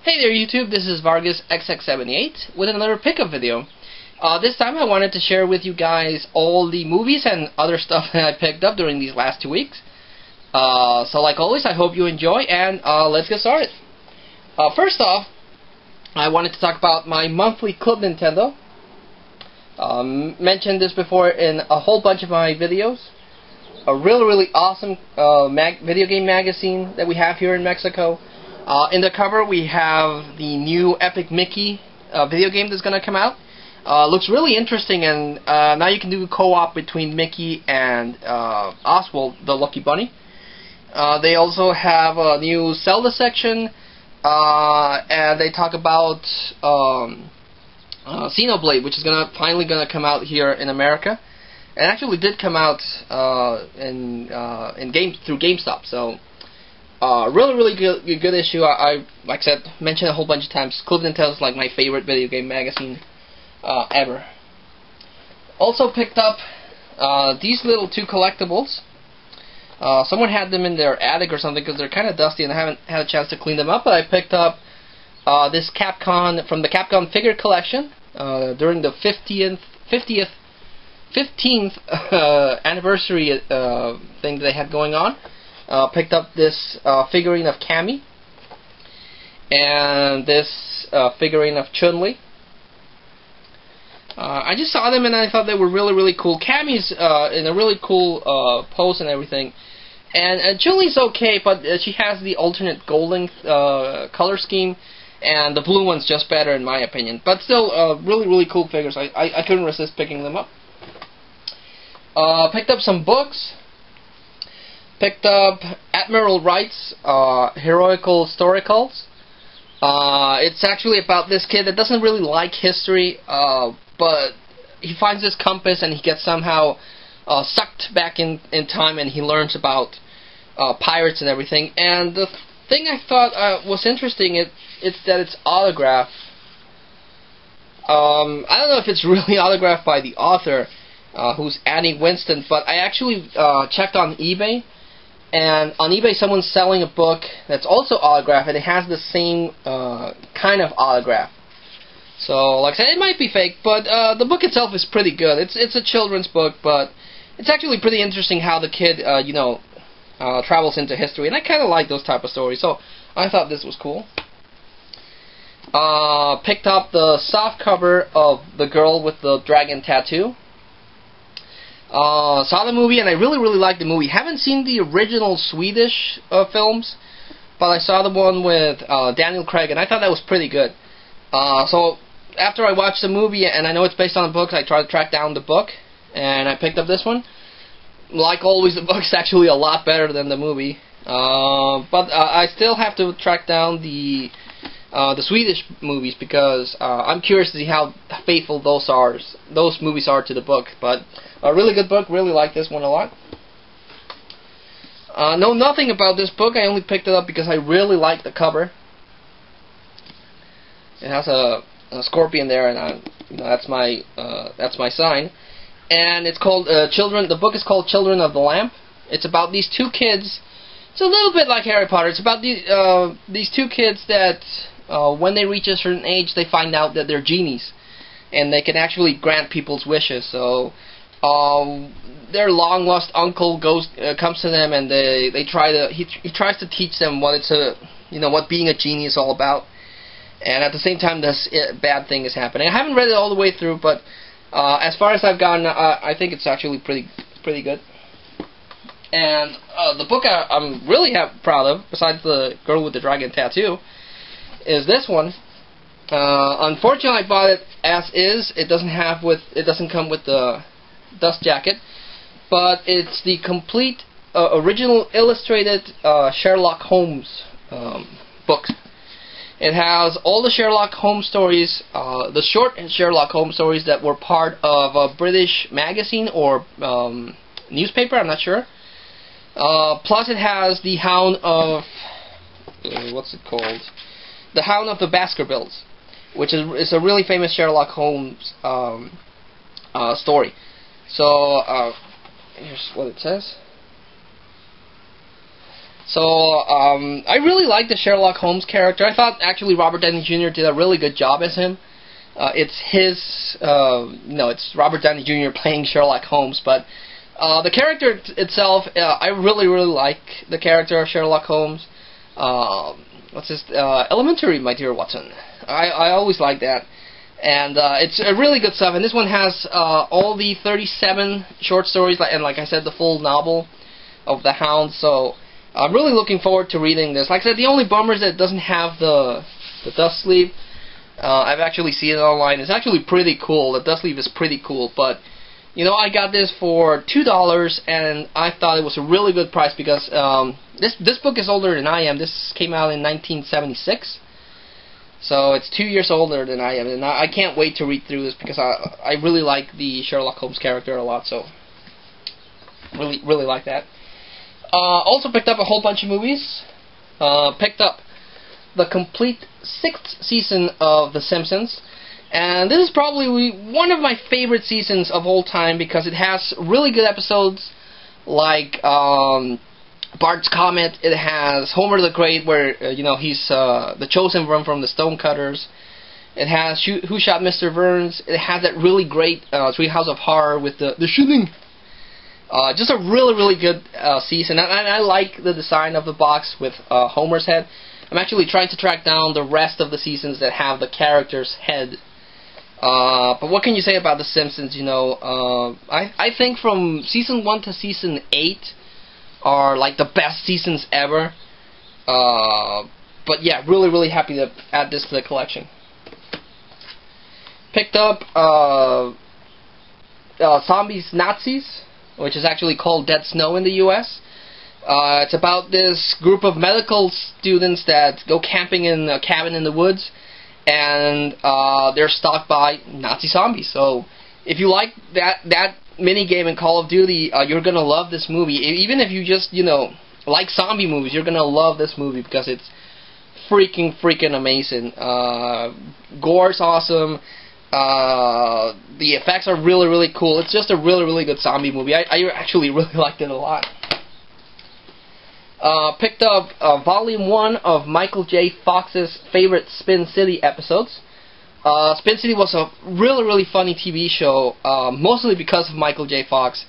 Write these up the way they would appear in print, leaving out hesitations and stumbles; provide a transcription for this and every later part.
Hey there YouTube, this is Vargas XX78 with another pickup video. This time I wanted to share with you guys all the movies and other stuff that I picked up during these last 2 weeks. So like always, I hope you enjoy, and let's get started. First off, I wanted to talk about my monthly Club Nintendo. Mentioned this before in a whole bunch of my videos. A really awesome video game magazine that we have here in Mexico. In the cover we have the new Epic Mickey video game that's going to come out. Looks really interesting, and now you can do co-op between Mickey and Oswald the Lucky Bunny. They also have a new Zelda section, and they talk about Xenoblade, which is finally gonna come out here in America. It actually did come out through GameStop, so really good issue. I like I said, mentioned a whole bunch of times. Club Nintendo is like my favorite video game magazine ever. Also picked up these little 2 collectibles. Someone had them in their attic or something because they're kind of dusty and I haven't had a chance to clean them up. But I picked up this Capcom from the Capcom figure collection during the 15th anniversary thing that they had going on. Picked up this figurine of Cammy and this figurine of Chun-li. I just saw them and I thought they were really cool. Cammy's in a really cool pose and everything, and Chun-li's okay, but she has the alternate golden color scheme, and the blue one's just better in my opinion. But still, really cool figures. I couldn't resist picking them up. Picked up some books. Picked up Admiral Wright's Heroical Storicals. It's actually about this kid that doesn't really like history, but he finds this compass and he gets somehow sucked back in time, and he learns about pirates and everything. And the thing I thought was interesting it's that it's autographed. I don't know if it's really autographed by the author, who's Annie Winston, but I actually checked on eBay. And on eBay, someone's selling a book that's also autographed, and it has the same kind of autograph. So, like I said, it might be fake, but the book itself is pretty good. It's a children's book, but it's actually pretty interesting how the kid, travels into history, and I kind of like those type of stories. So, I thought this was cool. Picked up the soft cover of The Girl with the Dragon Tattoo. Saw the movie, and I really liked the movie. Haven't seen the original Swedish films, but I saw the one with Daniel Craig, and I thought that was pretty good. So after I watched the movie, and I know it's based on the book, I tried to track down the book, and I picked up this one. Like always, the book's actually a lot better than the movie, but I still have to track down the Swedish movies because I'm curious to see how faithful those movies are to the book. But a really good book. Really like this one a lot. Know nothing about this book. I only picked it up because I really like the cover. It has a scorpion there, and that's my sign. And it's called Children. The book is called Children of the Lamp. It's about these 2 kids. It's a little bit like Harry Potter. It's about these 2 kids that when they reach a certain age, they find out that they're genies, and they can actually grant people's wishes. So their long lost uncle comes to them, and he tries to teach them what what being a genie is all about. And at the same time, this bad thing is happening. I haven't read it all the way through, but as far as I've gotten, I think it's actually pretty good. And the book I'm really proud of, besides The Girl with the Dragon Tattoo, is this one. Unfortunately, I bought it as is. It doesn't come with the dust jacket, but it's the complete original illustrated Sherlock Holmes book. It has all the Sherlock Holmes stories, the short Sherlock Holmes stories that were part of a British magazine or newspaper, I'm not sure. Plus it has the Hound of... what's it called? The Hound of the Baskervilles, which is a really famous Sherlock Holmes story. So, here's what it says. So I really like the Sherlock Holmes character. I thought actually Robert Downey Jr. did a really good job as him. It's Robert Downey Jr. playing Sherlock Holmes, but the character itself, I really like the character of Sherlock Holmes. Elementary, my dear Watson. I always like that. And it's a really good stuff. And this one has all the 37 short stories, and like I said, the full novel of the Hound. So I'm really looking forward to reading this. Like I said, the only bummer is that it doesn't have the dust sleeve. I've actually seen it online. It's actually pretty cool. The dust sleeve is pretty cool. But, you know, I got this for $2, and I thought it was a really good price because this book is older than I am. This came out in 1976. So it's 2 years older than I am. And I can't wait to read through this because I really like the Sherlock Holmes character a lot. So, really like that. Also picked up a whole bunch of movies. Picked up the complete 6th season of The Simpsons. And this is probably one of my favorite seasons of all time because it has really good episodes like Bart's Comet. It has Homer the Great where, he's the chosen one from the Stonecutters. It has Who Shot Mr. Burns. It has that really great Treehouse of Horror with the shooting. Just a really good season, and I like the design of the box with Homer's head. I'm actually trying to track down the rest of the seasons that have the character's head. But what can you say about The Simpsons? I think from season 1 to season 8 are like the best seasons ever. But yeah, really happy to add this to the collection. Picked up Zombies Nazis, which is actually called Dead Snow in the U.S. It's about this group of medical students that go camping in a cabin in the woods, and they're stalked by Nazi zombies. So if you like that mini game in Call of Duty, you're gonna love this movie. Even if you just like zombie movies, you're gonna love this movie because it's freaking amazing. Gore's awesome. The effects are really cool. It's just a really good zombie movie. I actually really liked it a lot. Picked up Volume 1 of Michael J. Fox's favorite Spin City episodes. Spin City was a really funny TV show, mostly because of Michael J. Fox.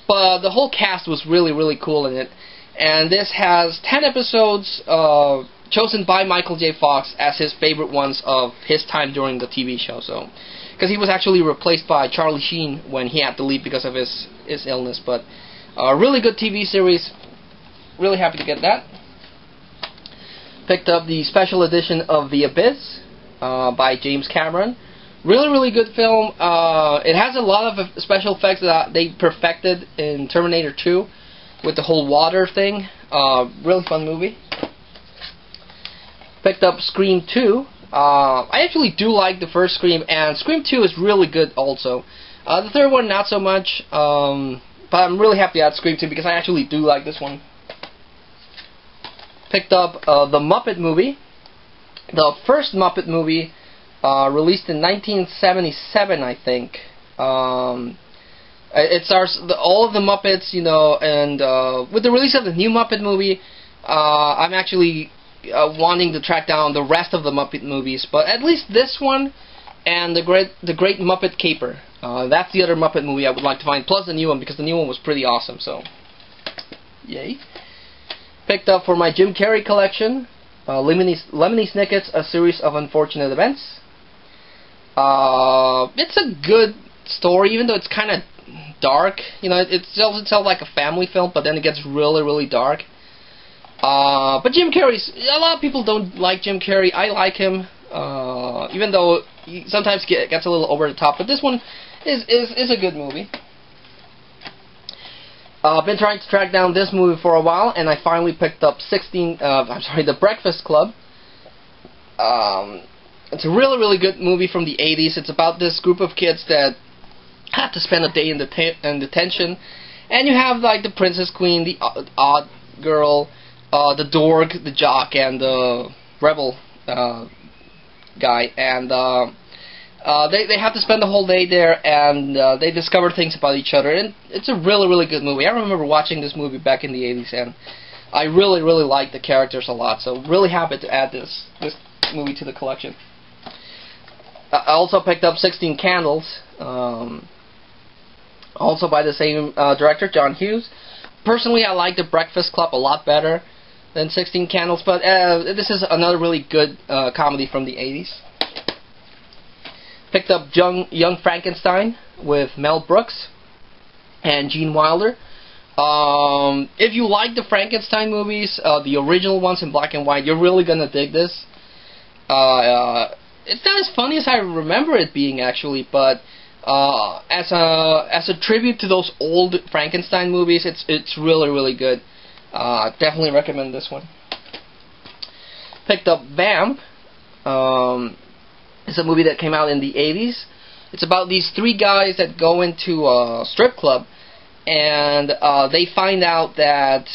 But the whole cast was really cool in it. And this has 10 episodes chosen by Michael J. Fox as his favorite ones of his time during the TV show. So, because he was actually replaced by Charlie Sheen when he had to leave because of his illness. But a really good TV series. Really happy to get that. Picked up the special edition of The Abyss by James Cameron. Really good film. It has a lot of special effects that they perfected in Terminator 2 with the whole water thing. Really fun movie. Picked up Scream 2. I actually do like the first Scream, and Scream 2 is really good also. The third one, not so much, but I'm really happy at Scream 2 because I actually do like this one. Picked up the Muppet Movie. The first Muppet Movie, released in 1977, I think. It stars all of the Muppets, and with the release of the new Muppet Movie, I'm actually wanting to track down the rest of the Muppet movies, but at least this one and the Great Muppet Caper. That's the other Muppet movie I would like to find, plus the new one, because the new one was pretty awesome, so yay. Picked up for my Jim Carrey collection, Lemony Snicket's A Series of Unfortunate Events. It's a good story, even though it's kind of dark. It sells itself like a family film, but then it gets really dark. But Jim Carrey's, a lot of people don't like Jim Carrey. I like him, even though he sometimes gets a little over the top. But this one is a good movie. I've been trying to track down this movie for a while, and I finally picked up The Breakfast Club. It's a really good movie from the 80s. It's about this group of kids that have to spend a day in detention, and you have like the princess queen, the odd girl, the dork, the jock, and the rebel guy, and they have to spend the whole day there, and they discover things about each other, and it's a really good movie. I remember watching this movie back in the 80s, and I really like the characters a lot, so really happy to add this movie to the collection. I also picked up 16 Candles, also by the same director, John Hughes. Personally, I like The Breakfast Club a lot better than 16 Candles, but this is another really good comedy from the 80s. Picked up Young Frankenstein with Mel Brooks and Gene Wilder. If you like the Frankenstein movies, the original ones in black and white, you're really gonna dig this. It's not as funny as I remember it being, actually, but as a tribute to those old Frankenstein movies, it's really good. Definitely recommend this one. Picked up Vamp. It's a movie that came out in the 80s. It's about these 3 guys that go into a strip club, and they find out that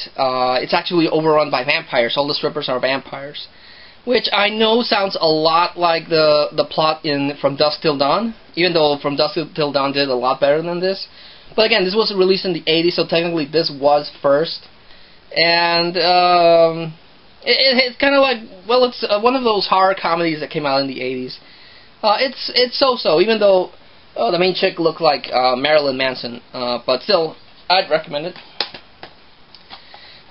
it's actually overrun by vampires. All the strippers are vampires, which I know sounds a lot like the plot in From Dusk Till Dawn, even though From Dusk Till Dawn did a lot better than this. But again, this was released in the 80s, so technically this was first. And it's kind of like, well, it's one of those horror comedies that came out in the 80s. It's so-so, even though the main chick looked like Marilyn Manson, but still, I'd recommend it.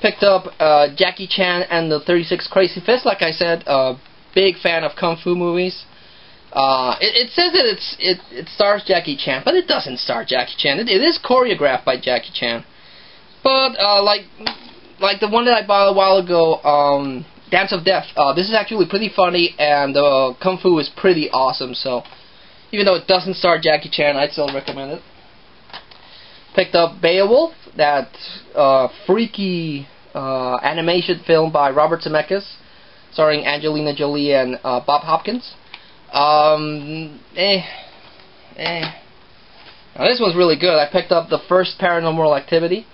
Picked up Jackie Chan and the 36 Crazyfists. Like I said, big fan of kung fu movies. It says that it stars Jackie Chan, but it doesn't star Jackie Chan. It is choreographed by Jackie Chan. But like the one that I bought a while ago, Dance of Death. This is actually pretty funny, and the kung fu is pretty awesome. So even though it doesn't star Jackie Chan, I'd still recommend it. Picked up Beowulf, that freaky animation film by Robert Zemeckis, starring Angelina Jolie and Bob Hopkins. Now, this one's really good. I picked up the first Paranormal Activity.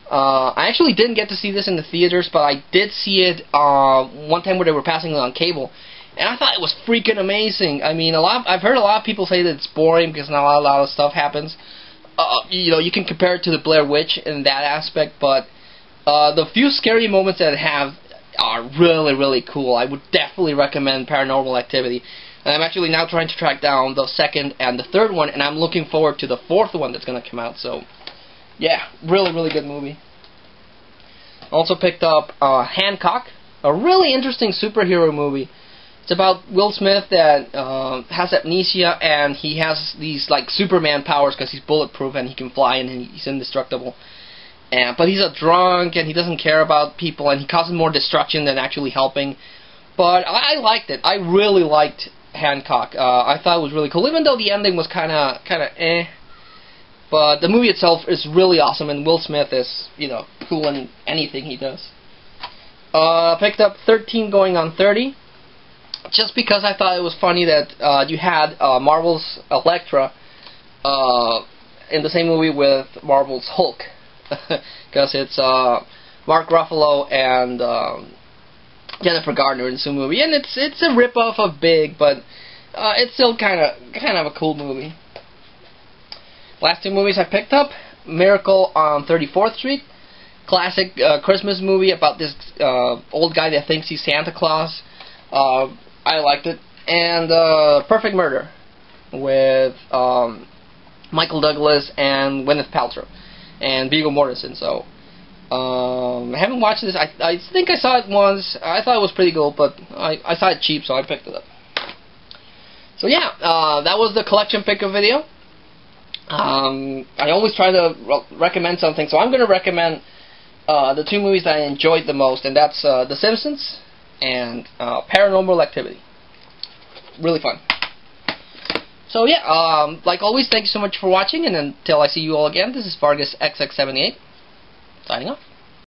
I actually didn't get to see this in the theaters, but I did see it one time where they were passing it on cable, and I thought it was freaking amazing. I mean, I've heard a lot of people say that it's boring because not a lot of stuff happens. You know, you can compare it to the Blair Witch in that aspect, but the few scary moments that it have are really cool. I would definitely recommend Paranormal Activity. And I'm actually now trying to track down the second and the third one, and I'm looking forward to the fourth one that's going to come out. So, yeah, really good movie. Also picked up Hancock, a really interesting superhero movie. It's about Will Smith that has amnesia, and he has these like Superman powers because he's bulletproof and he can fly and he's indestructible. But he's a drunk and he doesn't care about people, and he causes more destruction than actually helping. But I liked it. I really liked Hancock. I thought it was really cool, even though the ending was kind of eh. But the movie itself is really awesome, and Will Smith is, you know, cool in anything he does. Picked up 13 Going on 30, just because I thought it was funny that you had Marvel's Elektra in the same movie with Marvel's Hulk, because it's Mark Ruffalo and Jennifer Garner in the same movie, and it's a rip-off of Big, but it's still kind of a cool movie. Last 2 movies I picked up: Miracle on 34th Street, classic Christmas movie about this old guy that thinks he's Santa Claus. I liked it. And Perfect Murder with Michael Douglas and Gwyneth Paltrow and Viggo Mortensen. So I haven't watched this. I think I saw it once. I thought it was pretty cool, but I saw it cheap, so I picked it up. So yeah, that was the collection picker video. I always try to recommend something, so I'm going to recommend the 2 movies that I enjoyed the most, and that's The Simpsons and Paranormal Activity. Really fun. So yeah, like always, thank you so much for watching, and until I see you all again, this is Vargas XX78, signing off.